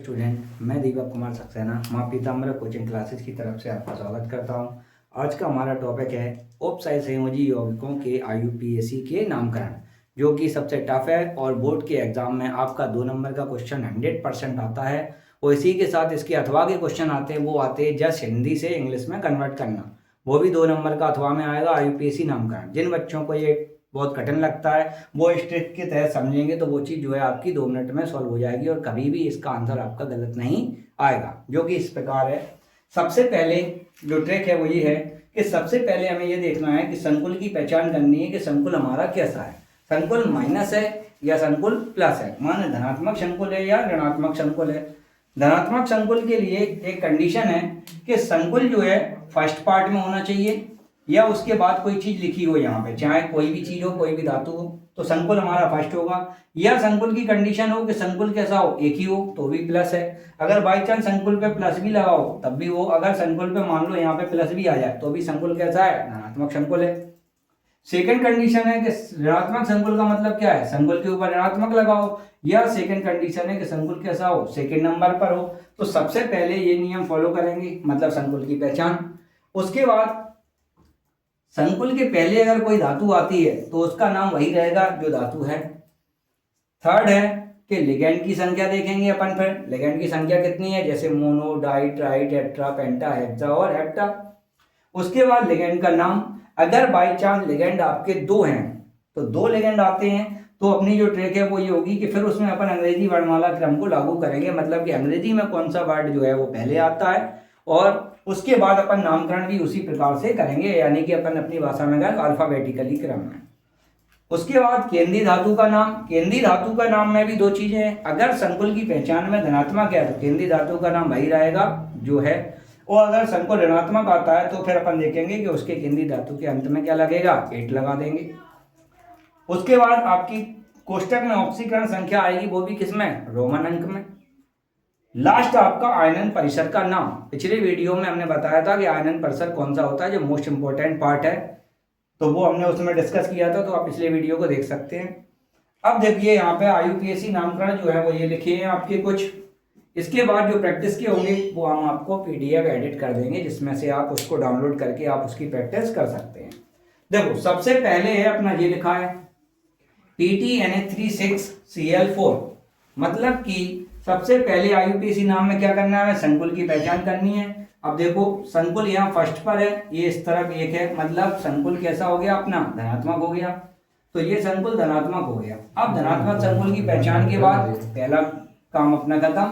Student, मैं दीपक कुमार सक्सेना माँ पीताम्बर coaching classes की तरफ से आपका स्वागत करता हूँ। आज का हमारा टॉपिक है उपसय संयोजी यौगिकों के IUPAC के नामकरण, जो कि सबसे टफ है और बोर्ड के एग्जाम में आपका 2 नंबर का क्वेश्चन 100% आता है। और इसी के साथ इसके अथवा के क्वेश्चन आते हैं, वो आते हैं जस्ट हिंदी से इंग्लिश में कन्वर्ट करना, वो भी 2 नंबर का अथवा में आएगा IUPAC नामकरण। जिन बच्चों को ये बहुत कठिन लगता है वो इस ट्रिक के तहत समझेंगे तो वो चीज़ जो है आपकी 2 मिनट में सॉल्व हो जाएगी और कभी भी इसका आंसर आपका गलत नहीं आएगा, जो कि इस प्रकार है। सबसे पहले जो ट्रिक है वो ये है कि सबसे पहले हमें ये देखना है कि संकुल की पहचान करनी है कि संकुल हमारा कैसा है। संकुल माइनस है या संकुल प्लस है, माने धनात्मक संकुल है या ऋणात्मक संकुल है। धनात्मक संकुल के लिए एक कंडीशन है कि संकुल जो है फर्स्ट पार्ट में होना चाहिए या उसके बाद कोई चीज लिखी हो, यहाँ पे चाहे कोई भी चीज हो, कोई भी धातु हो, तो संकुल हमारा फर्स्ट होगा। या संकुल की कंडीशन हो कि संकुल कैसा हो, एक ही हो तो भी प्लस है। अगर बाई चांस संकुल पे प्लस भी लगाओ तब भी वो, अगर संकुल पे मान लो यहाँ पे प्लस भी आ जाए तो भी संकुल कैसा है, धनात्मक संकुल है। सेकंड कंडीशन है कि ऋणात्मक संकुल का मतलब क्या है, संकुल के ऊपर ऋणात्मक लगाओ। या सेकंड कंडीशन है कि संकुल कैसा हो, सेकंड नंबर पर हो। तो सबसे पहले ये नियम फॉलो करेंगे, मतलब संकुल की पहचान। उसके बाद संकुल के पहले अगर कोई धातु आती है तो उसका नाम वही रहेगा जो धातु है। थर्ड है कि लिगेंड की संख्या देखेंगे अपन, फिर लिगेंड की संख्या कितनी है, जैसे मोनो, डाई, ट्राई, टेट्रा, पेंटा, हेक्सा और हेप्टा। उसके बाद लिगेंड का नाम। अगर बाई चांस लिगेंड आपके 2 हैं तो 2 लिगेंड आते हैं तो अपनी जो ट्रिक है वो ये होगी कि फिर उसमें अपन अंग्रेजी वर्णमाला क्रम को लागू करेंगे, मतलब कि अंग्रेजी में कौन सा वर्ड जो है वो पहले आता है और उसके बाद अपन नामकरण भी उसी प्रकार से करेंगे, यानी कि अपन अपनी भाषा में गए अल्फाबेटिकली क्रम में। उसके बाद केंद्रीय धातु का नाम। केंद्रीय धातु का नाम में भी 2 चीजें हैं। अगर संकुल की पहचान में धनात्मक है तो केंद्रीय धातु का नाम वही रहेगा जो है, और अगर संकुल ऋणात्मक आता है तो फिर अपन देखेंगे कि उसके केंद्रीय धातु के अंत में क्या लगेगा, 8 लगा देंगे। उसके बाद आपकी कोष्टक में ऑक्सीकरण संख्या आएगी, वो भी किसमें, रोमन अंक में। लास्ट आपका आयनन परिसर का नाम। पिछले वीडियो में हमने बताया था कि आयनन परिसर कौन सा होता है, जो मोस्ट इंपोर्टेंट पार्ट है, तो वो हमने उसमें डिस्कस किया था, तो आप पिछले वीडियो को देख सकते हैं। अब देखिए यहाँ पे IUPAC नामकरण जो है वो ये लिखे हैं आपके कुछ। इसके बाद जो प्रैक्टिस के होंगे वो हम आपको PDF एडिट कर देंगे, जिसमें से आप उसको डाउनलोड करके आप उसकी प्रैक्टिस कर सकते हैं। देखो सबसे पहले है अपना ये लिखा है PTNH36Cl4, मतलब कि सबसे पहले IUPAC नाम में क्या करना है, संकुल की पहचान करनी है। अब देखो संकुल यहाँ फर्स्ट पर है, ये इस तरफ 1 है, मतलब संकुल कैसा हो गया अपना, धनात्मक हो गया। तो ये संकुल धनात्मक हो गया। अब धनात्मक संकुल की पहचान के बाद पहला काम अपना खत्म।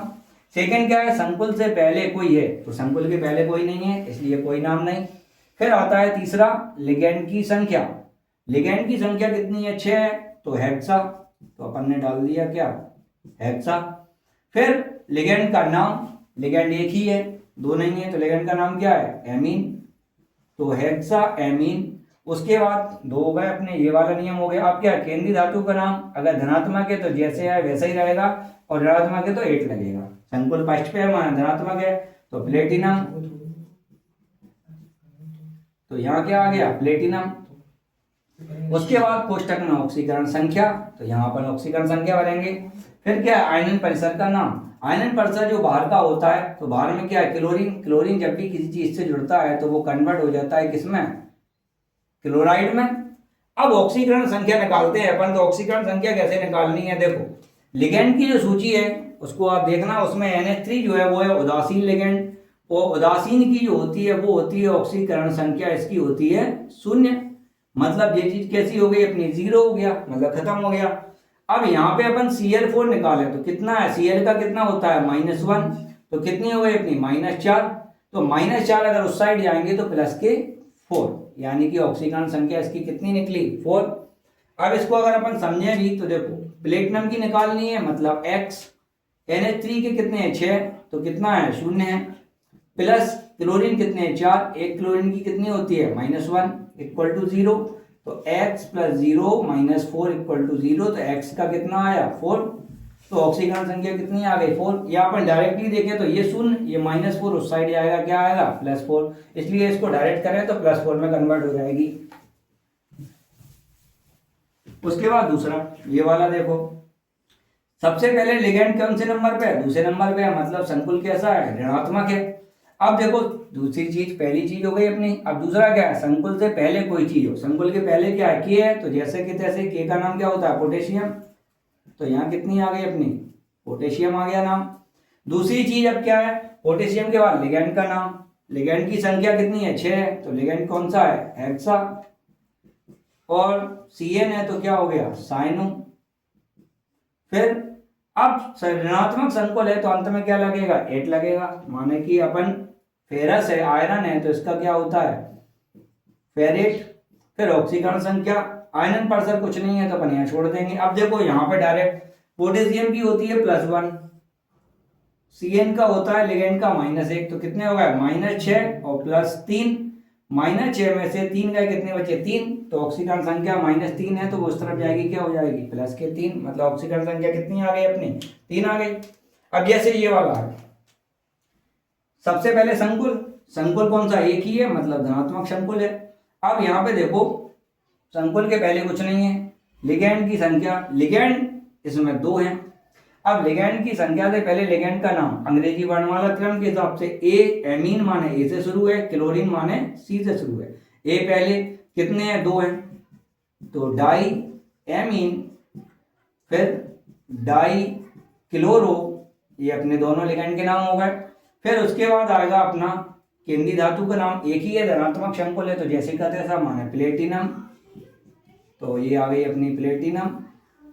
सेकंड क्या है, संकुल से पहले कोई है तो संकुल के पहले कोई नहीं है, इसलिए कोई नाम नहीं। फिर आता है तीसरा, लिगेंड की संख्या। लिगेंड की संख्या कितनी है, 6 है, तो हेक्सा, तो अपन ने डाल दिया क्या, हेक्सा। फिर लिगेंड का नाम, लिगेंड एक ही है, 2 नहीं है, तो लिगेंड का नाम क्या है, एमीन, तो हेक्सा एमीन। उसके बाद 2 हो गए अपने, ये वाला नियम हो गया। अब क्या है, केंद्रीय धातु का नाम, अगर धनात्मक है तो जैसे है वैसा ही रहेगा, और ऋणात्मक है तो 8 लगेगा। संकुल फर्स्ट पे है, माना धनात्मक है तो प्लेटिनम, तो यहाँ क्या आ गया, प्लेटिनम। उसके बाद कोष्टक में ऑक्सीकरण संख्या, तो यहाँ पर ऑक्सीकरण संख्या भरेंगे। फिर क्या है, आयनन परिसर का नाम। आयनन परिसर जो बाहर का होता है, तो बाहर में क्या है, क्लोरीन। क्लोरीन जब भी किसी चीज से जुड़ता है तो वो कन्वर्ट हो जाता है किसमें, क्लोराइड में। अब ऑक्सीकरण संख्या निकालते हैं अपन, तो ऑक्सीकरण संख्या कैसे निकालनी है, देखो लिगेंड की जो सूची है उसको आप देखना, उसमें NH3 जो है वो है उदासीन लिगेंड, और उदासीन की जो होती है वो होती है ऑक्सीकरण संख्या, इसकी होती है 0, मतलब ये चीज कैसी हो गई अपनी, 0 हो गया, मतलब खत्म हो गया। अब यहाँ पे अपन Cl4 निकाले तो कितना है, Cl का कितना होता है, -1, तो कितनी हो गई अपनी, -4। तो -4 अगर उस साइड जाएंगे तो प्लस के 4, यानी कि ऑक्सीकरण संख्या इसकी कितनी निकली, 4। अब इसको अगर अपन समझे भी तो देखो, प्लेटिनम की निकालनी है, मतलब X, NH3 के कितने हैं, 6, तो कितना है, 0 है, प्लस क्लोरीन कितने हैं, 4, एक क्लोरीन की कितनी होती है, -1 इक्वल टू 0, तो x + 0 - 4 इक्वल टू 0, तो x का कितना आया, 4। तो ऑक्सीकरण संख्या कितनी आ गई, 4। या अपन डायरेक्टली देखें तो ये 0, ये -4 उस साइड आएगा, क्या आएगा, +4, इसलिए इसको डायरेक्ट करें तो +4 में कन्वर्ट हो जाएगी। उसके बाद दूसरा ये वाला देखो, सबसे पहले लिगेंड कौन से नंबर पे है, दूसरे नंबर पे है, मतलब संकुल कैसा है, ऋणात्मक है। अब देखो दूसरी चीज, पहली चीज हो गई अपनी। अब दूसरा क्या है, संकुल से पहले कोई चीज हो, संकुल के पहले क्या है, के है, तो जैसे कि तैसे के का नाम क्या होता है, पोटेशियम। तो यहाँ कितनी आ गई अपनी, पोटेशियम आ गया नाम। दूसरी चीज अब क्या है, पोटेशियम के बाद लिगेंड का नाम, लिगेंड की संख्या कितनी है, 6 है, तो लिगेंड कौन सा है, हेक्सा। और CN है तो क्या हो गया, साइनो। फिर अब ऋणात्मक संकुल है तो अंत में क्या लगेगा, 8 लगेगा, माने कि अपन फेरस है, आयरन है, तो इसका क्या होता है, फेरेट। फिर ऑक्सीकरण संख्या, आयरन परसर कुछ नहीं है तो अपन यहाँ छोड़ देंगे। अब देखो यहाँ पे डायरेक्ट पोटेशियम की होती है +1, CN का होता है लिगेंड का -1, तो कितने हो गए, -6 और +3। -6 में से 3 गए, कितने बचे, 3, तो ऑक्सीकरण संख्या -3 है तो वो उस तरफ जाएगी, क्या हो जाएगी, +3, मतलब ऑक्सीकरण संख्या कितनी आ गई अपनी, 3 आ गई। अब जैसे ये वाला है, सबसे पहले संकुल, संकुल कौन सा, एक ही है, मतलब धनात्मक संकुल है। अब यहाँ पे देखो संकुल के पहले कुछ नहीं है, लिगेंड की संख्या, लिगेंड इसमें 2 हैं। अब लिगेंड की संख्या से पहले लिगेंड का नाम अंग्रेजी वर्णमाला क्रम के हिसाब से, एमीन माने ए से शुरू है, क्लोरीन माने C से शुरू है। ए पहले, कितने हैं, 2 हैं, तो डाई एमीन, फिर डाई क्लोरो, ये अपने दोनों लिगेंड के नाम हो गए। फिर उसके बाद आएगा अपना केंद्रीय धातु का नाम, एक ही है, धनात्मक संकुल है, तो जैसे का तैसा माने प्लेटिनम, तो ये आ गई अपनी प्लेटिनम।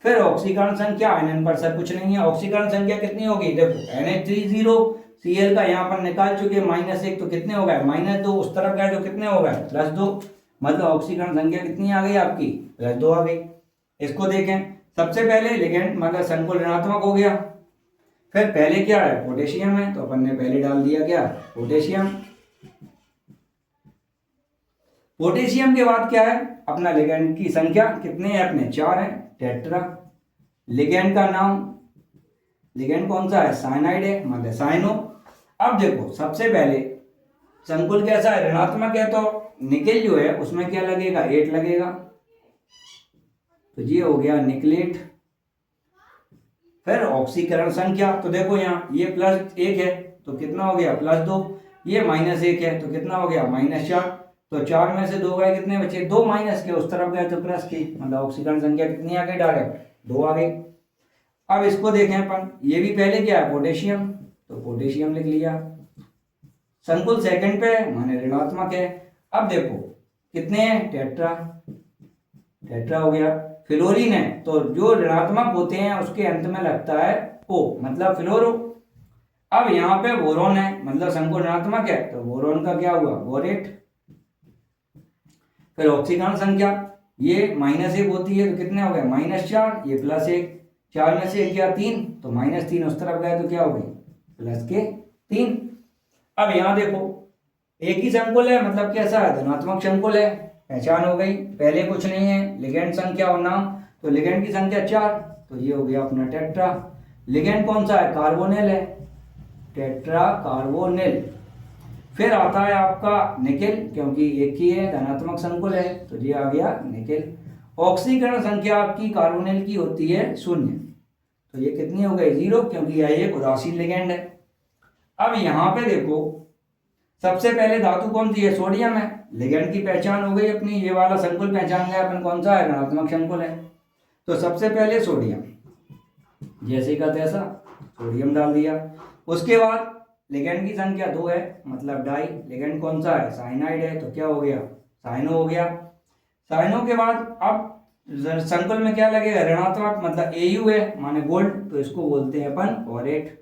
फिर ऑक्सीकरण संख्या, आयनन पर सब कुछ नहीं है, ऑक्सीकरण संख्या कितनी होगी, देखो NH3 Cl का यहाँ पर निकाल चुके -1, तो कितने हो गए, -2, उस तरफ गए तो कितने हो गए, +2, मतलब ऑक्सीकरण संख्या कितनी आ गई आपकी, +2 आ गई। इसको देखें, सबसे पहले लिगेंड मतलब संकुल ऋणात्मक हो गया। फिर पहले क्या है, पोटेशियम है, तो अपन ने पहले डाल दिया क्या, पोटेशियम। पोटेशियम के बाद क्या है, अपना लिगेंड की संख्या कितने हैं अपने, 4 है, टेट्रा। लिगेंड का नाम, लिगेंड कौन सा है, साइनाइड है, मतलब साइनो। अब देखो सबसे पहले संकुल कैसा है, ऋणात्मक है, तो निकेल जो है उसमें क्या लगेगा, 8 लगेगा, तो ये हो गया निकलेट। फिर ऑक्सीकरण संख्या, तो देखो यहाँ ये +1 है तो कितना हो गया, +2, ये -1 है तो कितना हो गया, -4, तो 4 में से 2 गए, कितने बचे, 2 माइनस के, उस तरफ गए तो प्लस की, मतलब ऑक्सीकरण संख्या कितनी आ गई, डायरेक्ट 2 आ गई। अब इसको देखें अपन, ये भी पहले क्या है, पोटेशियम, तो पोटेशियम लिख लिया, संकुल सेकंड पे माने ऋणात्मक है। अब देखो कितने हैं, टेट्रा, टेट्रा हो गया। फ्लोरीन है तो जो ऋणात्मक होते हैं उसके अंत में लगता है O, मतलब फ्लोरो। अब यहाँ पे बोरोन है, मतलब संकुल ऋणात्मक है, तो बोरोन का क्या हुआ, बोरेट। फिर ऑक्सीकरण संख्या, ये -1 होती है तो कितने हो गए, -4, ये +1, 4 में से 1 गया 3, तो -3 उस तरफ गए तो क्या हो गई, +3। अब यहाँ देखो एक ही संकुल है, मतलब कैसा है, धनात्मक संकुल है, पहचान हो गई। पहले कुछ नहीं है, लिगेंड संख्या और नाम, तो लिगेंड की संख्या 4, तो ये हो गया अपना टेट्रा। लिगेंड कौन सा है, कार्बोनिल है, टेट्रा कार्बोनिल। फिर आता है आपका निकेल, क्योंकि एक ही है, धनात्मक संकुल है, तो ये आ गया निकेल। ऑक्सीकरण संख्या आपकी कार्बोनिल की होती है 0, तो ये कितनी हो गई, 0, क्योंकि यह एक उदासीन लिगेंड है। अब यहाँ पे देखो सबसे पहले धातु कौन सी है, सोडियम है, लिगेंड की पहचान हो गई अपनी, ये वाला संकुल पहचान गया अपन कौन सा है, ऋणात्मक संकुल है, तो सबसे पहले सोडियम, जैसे का तैसा सोडियम डाल दिया। उसके बाद लिगेंड की संख्या 2 है, मतलब डाई, लिगेंड कौन सा है, साइनाइड है, तो क्या हो गया, साइनो हो गया। साइनो के बाद अब संकुल में क्या लगेगा, ऋणात्मक, मतलब Au है, माने गोल्ड, तो इसको बोलते हैं अपन बोरेट।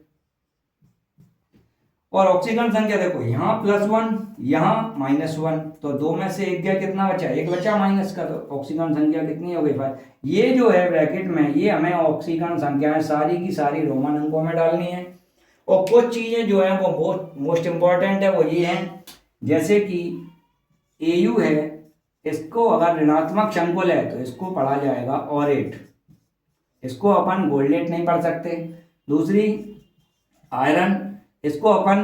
और ऑक्सीकरण संख्या देखो, यहाँ +1, यहाँ -1, तो 2 में से 1 गया, कितना बचा, 1 बचा माइनस का, तो ऑक्सीकरण संख्या कितनी हो गई 5। ये जो है ब्रैकेट में, ये हमें ऑक्सीकरण संख्याएं सारी की सारी रोमन अंकों में डालनी है। और कुछ चीजें जो है वो बहुत मोस्ट इंपॉर्टेंट है, वो ये हैं, जैसे कि Au है, इसको अगर ऋणात्मक संकुल है तो इसको पढ़ा जाएगा ऑरेट, इसको अपन गोल्डेट नहीं पढ़ सकते। दूसरी आयरन, इसको अपन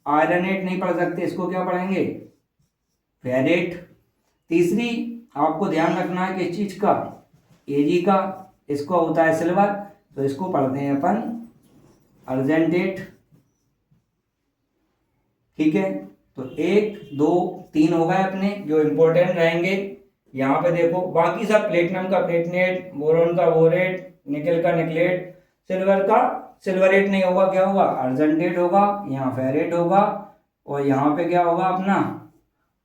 आयरनेट नहीं पढ़ सकते, इसको क्या पढ़ेंगे, फेरेट। तीसरी आपको ध्यान रखना है किस चीज का, Ag का, इसको होता है सिल्वर, तो इसको पढ़ते हैं अपन अर्जेंटेट। ठीक है, तो 1 2 3 हो गए अपने जो इंपॉर्टेंट रहेंगे। यहाँ पे देखो बाकी सब प्लेटिनम का प्लेटनेट, बोरॉन का बोरेट, निकल का निकलेट, सिल्वर का सिल्वरेट नहीं होगा, क्या होगा अर्जेंटेट होगा, यहाँ फेरेट होगा और यहाँ पे क्या होगा अपना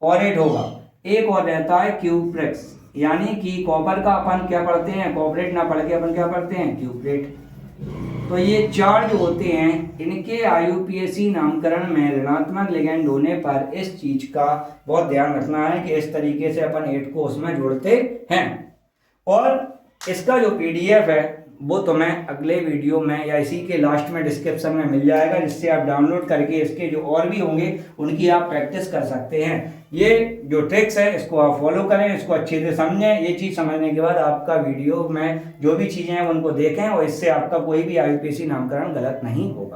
ऑरेट होगा। एक और रहता है क्यूप्रेक्स, यानी कि कॉपर का अपन क्या पढ़ते हैं, कॉपरेट ना पढ़ के अपन क्या पढ़ते हैं क्यूप्रेट। तो ये 4 जो होते हैं इनके IUPAC नामकरण में ऋणात्मक लिगेंड होने पर इस चीज का बहुत ध्यान रखना है कि इस तरीके से अपन 8 को उसमें जोड़ते हैं। और इसका जो PDF है वो तुम्हें अगले वीडियो में या इसी के लास्ट में डिस्क्रिप्शन में मिल जाएगा, जिससे आप डाउनलोड करके इसके जो और भी होंगे उनकी आप प्रैक्टिस कर सकते हैं। ये जो ट्रिक्स है इसको आप फॉलो करें, इसको अच्छे से समझें। ये चीज़ समझने के बाद आपका वीडियो में जो भी चीज़ें हैं उनको देखें और इससे आपका कोई भी IUPAC नामकरण गलत नहीं होगा।